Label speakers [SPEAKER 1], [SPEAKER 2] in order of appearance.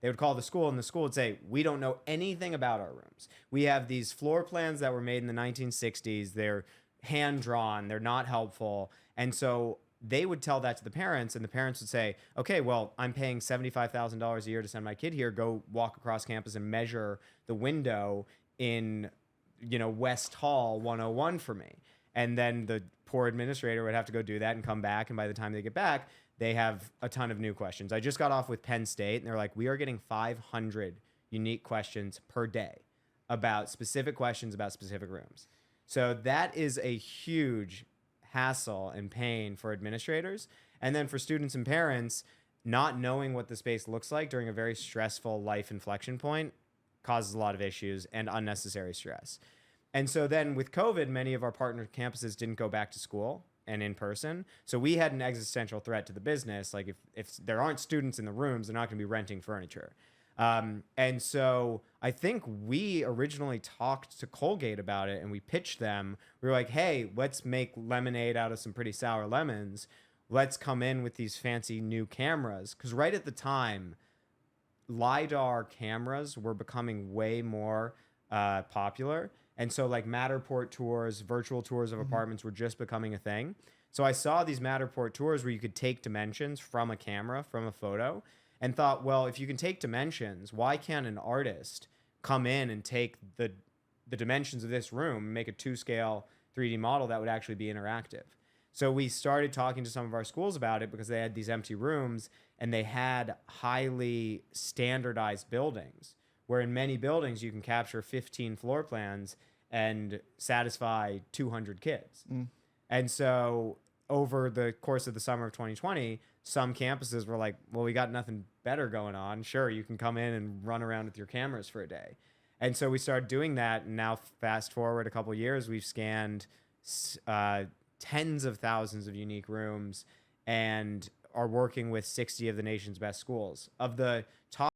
[SPEAKER 1] They would call the school, and the school would say, we don't know anything about our rooms. We have these floor plans that were made in the 1960s. They're hand drawn. They're not helpful. And so they would tell that to the parents, and the parents would say, okay, well, I'm paying $75,000 a year to send my kid here. Go walk across campus and measure the window in, West Hall 101 for me. And then the poor administrator would have to go do that and come back. And by the time they get back, they have a ton of new questions. I just got off with Penn State, and they're like, we are getting 500 unique questions per day about specific questions about specific rooms. So that is a huge hassle and pain for administrators. And then for students and parents, not knowing what the space looks like during a very stressful life inflection point causes a lot of issues and unnecessary stress. And so then with COVID, many of our partner campuses didn't go back to school and in person. So we had an existential threat to the business. Like if there aren't students in the rooms, they're not going to be renting furniture. And so I think we originally talked to Colgate about it, and we pitched them. We were like, hey, let's make lemonade out of some pretty sour lemons. Let's come in with these fancy new cameras. Because right at the time, LiDAR cameras were becoming way more popular. And so like Matterport tours, virtual tours of apartments were just becoming a thing. So I saw these Matterport tours where you could take dimensions from a camera, from a photo, and thought, well, if you can take dimensions, why can't an artist come in and take the dimensions of this room, make a 2-scale 3D model that would actually be interactive? So we started talking to some of our schools about it because they had these empty rooms, and they had highly standardized buildings, where in many buildings you can capture 15 floor plans and satisfy 200 kids. And so over the course of the summer of 2020, some campuses were like, well, we got nothing better going on. Sure, you can come in and run around with your cameras for a day. And so we started doing that. And now fast forward a couple of years, we've scanned tens of thousands of unique rooms and are working with 60 of the nation's best schools. Of the top